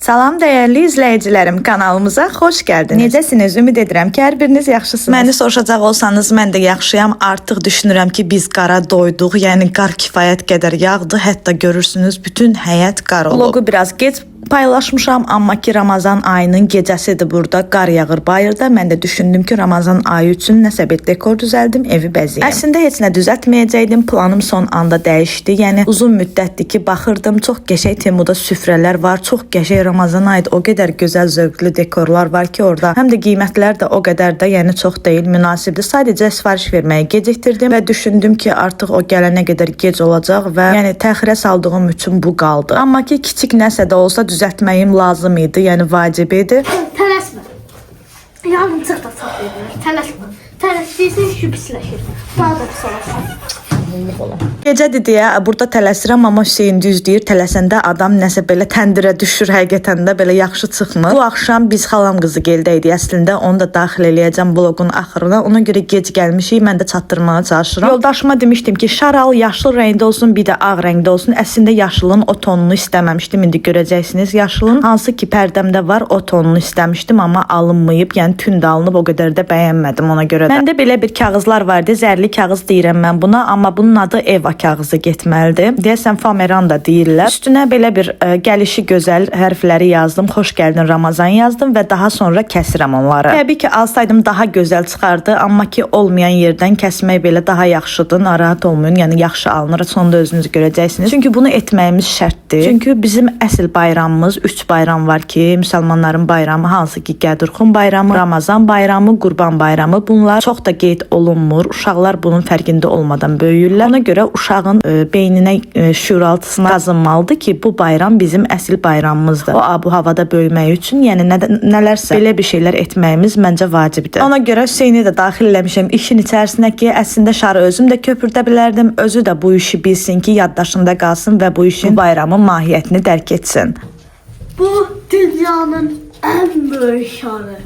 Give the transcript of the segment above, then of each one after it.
Salam dəyərli izləyicilərim, kanalımıza xoş gəldiniz. Necəsiniz? Ümid edirəm ki, hər biriniz yaxşısınız. Məni soruşacaq olsanız, mən də yaxşıyam. Artıq düşünürəm ki, biz qara doyduq. Yəni qar kifayət qədər yağdı. Hətta görürsünüz, bütün həyət qar olub. Vlogu biraz gec paylaşmışam, amma ki Ramazan ayının gecəsidir burada, qar yağır bayırda. Mən də düşündüm ki, Ramazan ayı üçün nəsə bir dekor düzəldim, evi bəzəyim. Əslində heç nə düzəltməyəcəkdim, planım son anda dəyişdi. Yəni uzun müddətdir ki, baxırdım, çox qəşəng Temuda süfrələr var, çox qəşəng Ramazana aid o qədər gözəl zövqlü dekorlar var ki orada. Həm də qiymətlər də o qədər də, yəni çox deyil, münasibdir. Sadəcə sifariş verməyi gecikdirdim və düşündüm ki, artıq o gələnə qədər gec olacaq və yəni təxirə saldığım üçün bu qaldı. Amma ki kiçik nəsə də olsa düzəltməyim lazım idi, yəni vacib idi. Tələsmə. Yarın çıx da sağ edir. Tələsmə. Tələsdiysən şu pisləşir. Daha da pis olasın. Gecədir deyə burada tələsirəm, amma Hüseyin düz deyir, tələsəndə adam nəsə belə təndirə düşür, həqiqətən də belə yaxşı çıxmır. Bu axşam biz xalam qızı geldəydik, əslində onu da daxil eləyəcəm vlogun axırına. Ona görə gec gəlmişik, mən də çatdırmağa çalışıram. Yoldaşıma demişdim ki, şaral yaşıl rəngdə olsun, bir də ağ rəngdə olsun. Əslində yaşılın o tonunu istəməmişdim, indi görəcəksiniz. Yaşılın hansı ki pərdəmdə var, o tonunu istəmişdim, amma alınmayıb, yəni tünd alınıb, o qədər də bəyənmədim ona görə də. Məndə belə bir kağızlar vardı, zərli kağız deyirəm mən buna, amma bunun adı Eva kağızı getməlidir. Deyəsən Fameran da deyirlər. Üstünə belə bir gəlişi gözəl hərfləri yazdım. Xoş gəldin Ramazan yazdım və daha sonra kəsirəm onları. Təbii ki, alsaydım daha gözəl çıxardı, amma ki olmayan yerdən kəsmək belə daha yaxşıdır. Narahat olmayın. Yəni yaxşı alınır. Sonda özünüz görəcəksiniz. Çünki bunu etməyimiz şərtdir. Çünki bizim əsl bayramımız 3 bayram var ki, müsəlmanların bayramı hansı ki Qədirxan bayramı, Ramazan bayramı, Qurban bayramı. Bunlar çox da qeyd olunmur. Uşaqlar bunun fərqində olmadan böyüyürlər. Ona görə uşağın beyninə şüuraltısına qazınmalıdır ki, bu bayram bizim əsl bayramımızdır. O abu havada böyümək üçün, yəni nələrsə belə bir şeylər etməyimiz məncə vacibdir. Ona görə Hüseyni də daxil eləmişəm işin içərisinə ki, əslində şarı özüm də köpürdə bilərdim. Özü də bu işi bilsin ki, yaddaşında qalsın və bu işin bu bayramın mahiyyətini dərk etsin. Bu dünyanın ən böyük şarı.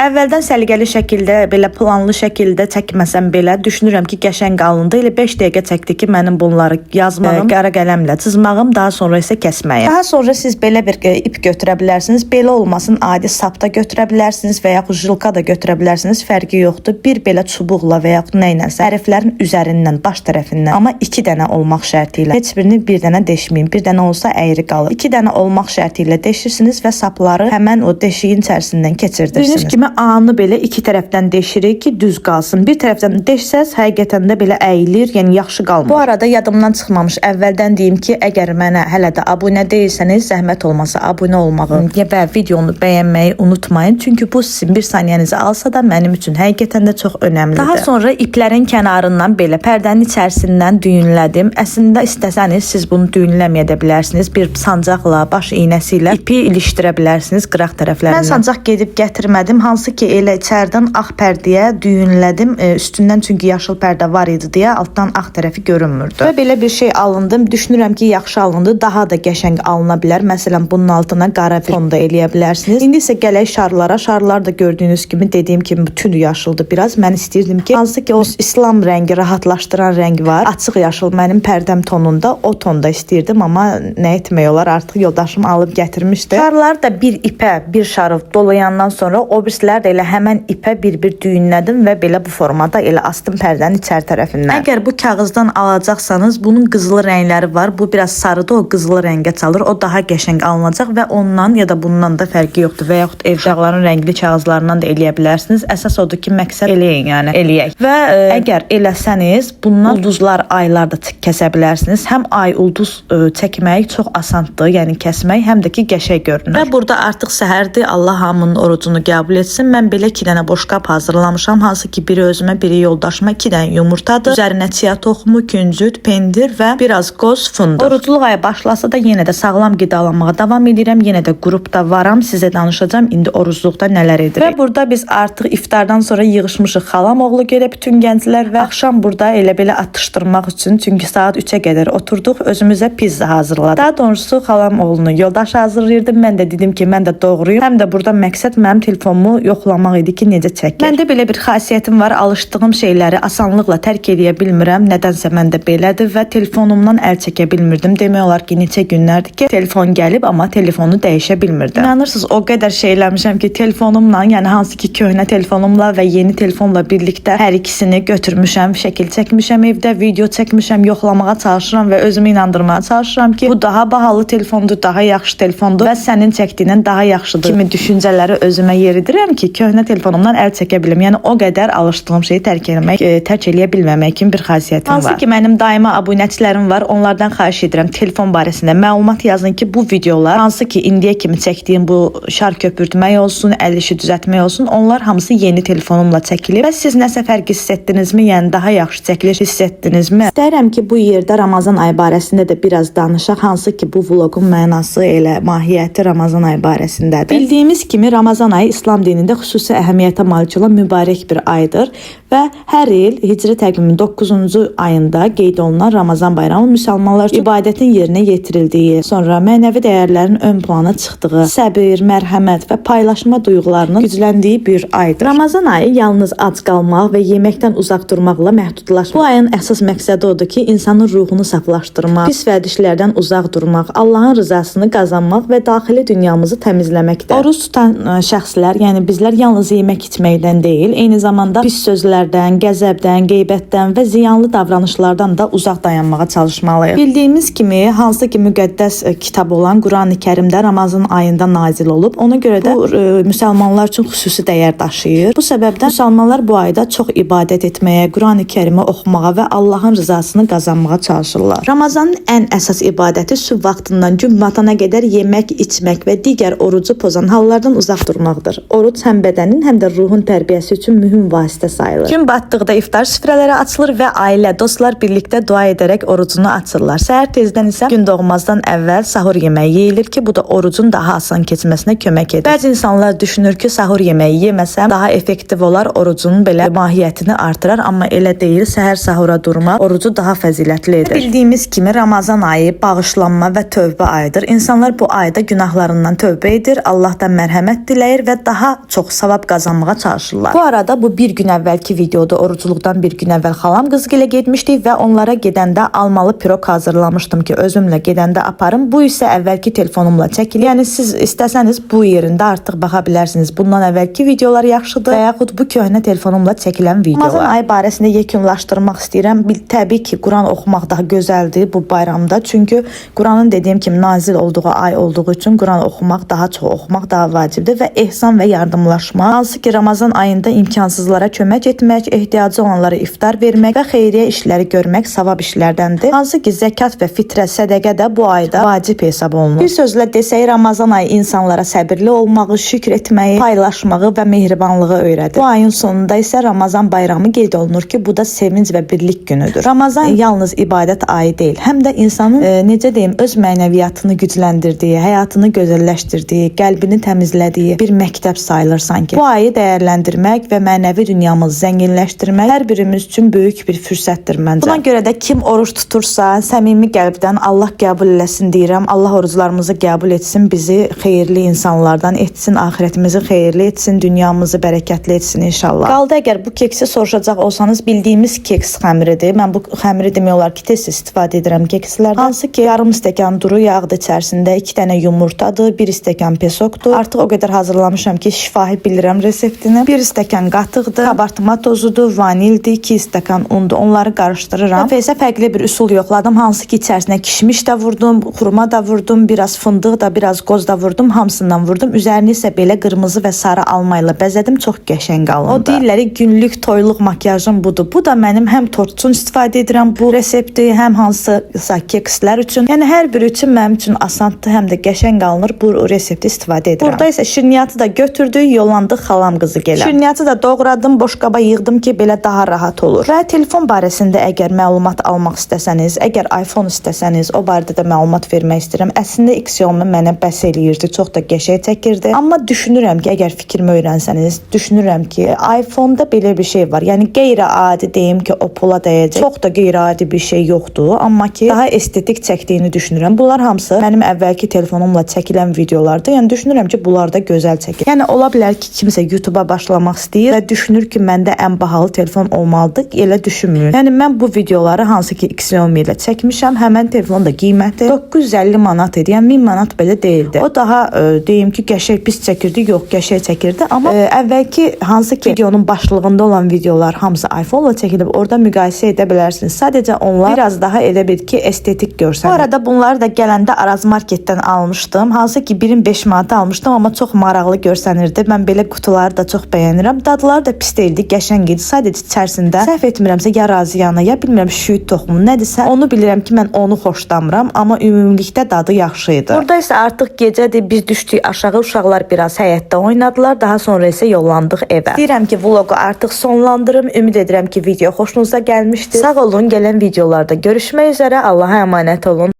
Əvvəldən səliqəli şəkildə, belə planlı şəkildə çəkməsəm belə düşünürəm ki, qəşəng alındı. Elə 5 dəqiqə çəkdi ki, mənim bunları yazmağım, qara qələmlə çizmağım, daha sonra isə kəsməyim. Daha sonra siz belə bir ip götürə bilərsiniz. Belə olmasın, adi sapda götürə bilərsiniz və yaxud jilka da götürə bilərsiniz. Fərqi yoxdur. Bir belə çubuqla və yaxud nə ilənsə hərflərin üzərindən, baş tərəfindən, amma 2 dənə olmaq şərti ilə. Heç birini bir dənə deşməyin. Bir dənə olsa əyri qalır. 2 dənə olmaq şərti ilə deşirsiniz və sapları həmən o deşiyin içərisindən keçirdirsiniz. Gördüyünüz kimi anı belə 2 tərəfdən deşirik ki, düz qalsın. Bir tərəfdən deşsəz, həqiqətən də belə əyilir, yəni yaxşı qalmır. Bu arada yadımdan çıxmamış, əvvəldən deyim ki, əgər mənə hələ də abunə deyilsəniz, zəhmət olmasa abunə olmağı və videonu bəyənməyi unutmayın. Çünki bu sizin 1 saniyənizi alsa da mənim üçün həqiqətən də çox önəmlidir. Daha sonra iplərin kənarından belə pərdənin içərisindən düyünlədim. Əslində istəsəniz siz bunu düyünləməyə də bilərsiniz. Bir sancaqla, baş iynəsi ilə ipi ilişdirə bilərsiniz qıraq tərəflərindən. Mən sancaq gedib gətirmədim. Hansı ki elə içərdən ağ pərdəyə düyünlədim. Üstündən çünki yaşıl pərdə var idi deyə altdan ağ tərəfi görünmürdü. Və belə bir şey alındım. Düşünürəm ki, yaxşı alındı. Daha da qəşəng alına bilər. Məsələn, bunun altına qara bir ton da eləyə bilərsiniz. İndi isə gələk şarlara. Şarlar da gördüyünüz kimi, dediyim kimi bütün yaşıldır biraz. Mən istəyirdim ki, hansı ki o İslam rəngi, rahatlaşdıran rəng var. Açıq yaşıl mənim pərdəm tonunda, o tonda istəyirdim, amma nə etmək olar, artıq yoldaşım alıb gətirmişdi. Şarlar da bir ipə, bir şarı dolayandan sonra o birislər də elə həmən ipə bir-bir düyünlədim və belə bu formada elə astım pərdənin içəri tərəfindən. Əgər bu kağızdan alacaqsanız, bunun qızılı rəngləri var. Bu biraz sarıda, o qızılı rəngə çalır. O daha qəşəng alınacaq və ondan ya da bundan da fərqi yoxdur. Və yaxud evdağların rəngli kağızlarından da eləyə bilərsiniz. Əsas odur ki, məqsəd eləyin, yəni eləyək. Və əgər eləsəniz, bundan ulduzlar, aylar da kəsə bilərsiniz. Həm ay ulduz çəkmək çox asandır, yəni kəsmək, həm də ki qəşəng görünür. Və burada artıq səhərdir. Allah hamının orucunu qəbul etsin. Mən belə 2 dənə boşqab hazırlamışam. Hansı ki biri özümə, biri yoldaşıma 2 dənə yumurtadır. Üzərinə chia toxumu, küncüt, pendir və biraz qoz, fındıq. Orucluq ayı başlasa da yenə də sağlam qidalanmağa davam edirəm. Yenə də qrupda varam. Sizə danışacağam indi orucluqda nələr edirik. Və burada biz artıq iftardan sonra yığışmışıq. Xalam oğlu görə bütün gənclər və axşam burada elə belə atışdırmaq üçün, çünki saat 3-ə qədər oturduq, özümüzə pizza hazırladıq. Daha doğrusu xalam oğlunu yoldaş hazırlayırdım. Mən də dedim ki, mən də doğruyum. Həm də burada məqsəd mənim telefonumu yoxlamaq idi ki, necə çəkir. Məndə belə bir xasiyyətim var, alışdığım şeyləri asanlıqla tərk edə bilmirəm. Nədənsə məndə belədir və telefonumdan əl çəkə bilmirdim. Demək olar ki, neçə günlərdir ki, telefon gəlib, amma telefonu dəyişə bilmirdim. İnanırsınız, o qədər şey eləmişəm ki, telefonumla, yəni hansı ki köhnə telefonumla və yeni telefonla birlikdə hər ikisini götürmüşəm, şəkil çəkmişəm evdə, video çəkmişəm, yoxlamağa çalışıram və özümü inandırmağa çalışıram ki, bu daha bahalı telefondur, daha yaxşı telefondur və sənin çəkdiyindən daha yaxşıdır kimi düşüncələri özümə yeridirəm ki, köhnə telefonumdan əl çəkə bilim. Yəni o qədər alışdığım şeyi tərk eləyə bilməmək kimi bir xasiyyətim var. Hansı ki mənim daima abunəçilərim var. Onlardan xahiş edirəm telefon barəsində məlumat yazın ki, bu videolar hansı ki indiyə kimi çəkdiyim bu şar köpürtmək olsun, əl işi düzəltmək olsun, onlar hamısı yeni telefonumla çəkilib və siz nəsə fərq hiss etdinizmi? Yəni daha yaxşı çəkiliş hiss etdinizmi? İstəyirəm ki, bu yerdə Ramazan ayı barəsində də biraz danışaq. Hansı ki bu vloqun mənası elə mahiyyəti Ramazan ayı barəsindədir. Bildiyimiz kimi Ramazan ayı İslam dinində xüsusi əhəmiyyətə malik olan mübarək bir aydır və hər il Hicri təqviminin 9-cu ayında qeyd olunan Ramazan bayramı müsəlmanlar üçün ibadətin yerinə yetirildiyi, sonra mənəvi dəyərlərin ön plana çıxdığı, səbir, mərhəmət və paylaşma duyğularının gücləndiyi bir aydır. Ramazan ayı yalnız ac qalmaq və yeməkdən uzaq durmaqla məhdudlaşmır. Bu ayın əsas məqsədi odur ki, insanın ruhunu saflaşdırmaq, pis vərdişlərdən uzaq durmaq, Allahın rızasını qazanmaq və daxili dünyamızı təmizləməkdir. Oruç tutan şəxslər, yəni bizlər yalnız yemək içməkdən deyil, eyni zamanda pis sözlərdən, qəzəbdən, qeybətdən və ziyanlı davranışlardan da uzaq dayanmağa çalışmalıyıq. Bildiyimiz kimi, hansı ki müqəddəs kitab olan Qurani-Kərimdə Ramazan ayında nazil olub, ona görə də bu müsəlmanlar üçün xüsusi dəyər daşıyır. Bu səbəbdən müsəlmanlar bu ayda çox ibadət etməyə, Qurani-Kərimi oxumağa və Allahın rızasını qazanmağa çalışırlar. Ramazanın ən əsas ibadəti sübh vaxtından gün batana qədər yemək, içmək və digər orucu pozan hallardan uzaq durmaqdır. Oruc həm bədənin, həm də ruhun tərbiyəsi üçün mühüm vasitə sayılır. Gün batdıqda iftar süfrələri açılır və ailə, dostlar birlikdə dua edərək orucunu açırlar. Səhər tezdən isə gün doğmazdan əvvəl sahur yeməyi yeyilir ki, bu da orucun daha asan keçməsinə kömək edir. Bəzi insanlar düşünür ki, sahur yeməyi yeməsəm daha effektiv olar, orucun belə mahiyyətini artırar, amma elə deyil. Səhər sahura durmaq orucu daha fəzilətli edir. Bildiyimiz kimi Ramazan ayı bağışlanma və tövbə ayıdır. İnsanlar bu ayda günahlarından tövbə edir, Allahdan mərhəmət diləyir və daha çox savab qazanmağa çalışırlar. Bu arada bu bir gün əvvəlki videoda orucluqdan bir gün əvvəl xalam qızgilə getmişdik və onlara gedəndə almalı pirog hazırlamışdım ki, özümlə gedəndə aparım. Bu isə əvvəlki telefonumla çəkilir. Yəni siz istəsəniz bu yerində artıq baxa bilərsiniz. Bundan əvvəlki videolar yaxşıdır və yaxud bu köhnə telefonumla çəkilən videolar. Ramazan ayı barəsində yekunlaşdırmaq istəyirəm. Təbii ki, Quran oxumaq daha gözəldir bu bayramda. Çünki Quranın dediyim kimi nazil olduğu ay olduğu üçün Quran oxumaq, daha çox oxumaq daha vacibdir və ehsan və yardımlaşma, hansı ki Ramazan ayında imkansızlara kömək etmək, ehtiyacı olanlara iftar vermək və xeyriyyə işləri görmək savab işlərdəndir. Hansı ki zəkat və fitrə, sədəqə də bu ayda vacib hesab olunur. Bir sözlə desək, Ramazan ayı insanlara səbirli olmağı, şükr etməyi, paylaşmağı və mehribanlığı öyrədir. Bu ayın sonunda isə Ramazan bayramı qeyd olunur ki, bu da sevinc və birlik günüdür. Ramazan yalnız ibadət ayı deyil, həm də insanın necə deyim, öz mənəviyyatını gücləndirdiyi, həyatını gözəlləşdirdiyi, qəlbini təmizlədiyi bir məktəb sayılır sanki. Bu ayı dəyərləndirmək və mənəvi dünyamızı zənginləşdirmək hər birimiz üçün böyük bir fürsətdir məncə. Buna görə də kim oruç tutursa, səmimi qəlbdən Allah qəbul eləsin deyirəm. Allah oruclarımızı qəbul etsin, bizi xeyirli insanlardan etsin, axirətimizi xeyirli etsin, dünyamızı bərəkətli etsin inşallah. Qaldı əgər bu keksi soruşacaq olsanız, bildiyimiz keks xəmiridir. Mən bu xəmiri demək olar ki, tez istifadə edirəm kekslərdən. Hansı ki, yarım stəkan duru yağdır içərisində, 2 dənə yumurtadır, 1 stəkan pesokdur. Artıq o qədər hazırlamışam ki, şifahi bilirəm reseptini. 1 stəkan qatıqdır, kabartma tozudur, vanildir, 2 stəkan undur. Onları qarışdırıram. Və isə fərqli bir üsul yoxladım. Hansı ki, içərisinə kişmiş də vurdum, xurma da vurdum, biraz fındıq da, biraz qoz da vurdum, hamısından vurdum. Üzərini isə belə qırmızı və sarı alma ilə bəzədim. Çox qəşəng alındı. O deyirləri günlük toyluq makyajım budur. Bu da mənim həm tort üçün istifadə edirəm bu resepti, həm hansısa kekslər üçün. Yəni hər biri üçün mənim üçün asandır, həm də qəşəng alınır. Bu resepti istifadə edirəm. Burada isə şirniyyatı da götürdük, yollandıq xalam qızı gələ. Şirniyyatı da doğradım, boşqaba yığdım ki belə daha rahat olur. Və telefon barəsində əgər məlumat almaq istəsəniz, əgər iPhone istəsəniz, o barədə də məlumat vermək istəyirəm. Əslində Xiaomi mənə bəs eləyirdi, çox da qəşəng çəkirdi. Amma düşünürəm ki, əgər fikrimi öyrənsəniz, düşünürəm ki, iPhone-da belə bir şey var. Yəni qeyri-adi deyim ki, o pula dəyəcək. Çox da qeyri-adi bir şey yoxdur, amma ki daha estetik çəkdiyini düşünürəm. Bunlar hamısı mənim əvvəlki telefonumla çəkilən videolardır. Yəni düşünürəm ki, bunlar da gözəl çəkir. Yəni ola bilər ki, kimsə YouTube-a başlamaq istəyir və düşünür ki, məndə ən bahalı telefon olmalıdır. Elə düşünmür. Yəni mən bu videoları hansı ki Xiaomi ilə çəkmişəm, həmin telefonun da qiyməti 950 manat idi. Yəni 1000 manat belə deyildi. O daha deyim ki, qəşəng pis çəkirdi, yox, qəşəng çəkirdi, amma əvvəlki hansı ki videonun başlığında olan videolar hamısı iPhone-la çəkilib, orada müqayisə edə bilərsiniz. Sadəcə onlar biraz daha elə bil ki estetik görsənir. Bu arada bunları da gələndə Araz Marketdən almışdım. Hansı ki birin 5 manata almışdım, amma çox maraqlı görsənirdi. Mən belə qutuları da çox bəyənirəm. Dadları da pis deyildi, qəşəng idi. Sadəcə içərisində səhv etmirəmsə ya raziyana, ya bilmirəm şüyüd toxumu nədirsə, onu bilirəm ki, mən onu xoşlamıram, amma ümumilikdə dadı yaxşı idi. Burada isə artıq gecədir, biz düşdük aşağı, uşaqlar biraz həyətdə oynadılar, daha sonra isə yollandıq evə. Deyirəm ki, vlogu artıq sonlandırım. Ümid edirəm ki, video xoşunuza gəlmişdir. Sağ olun, gələn videolarda görüşmək üzrə. Allah'a əmanət olun.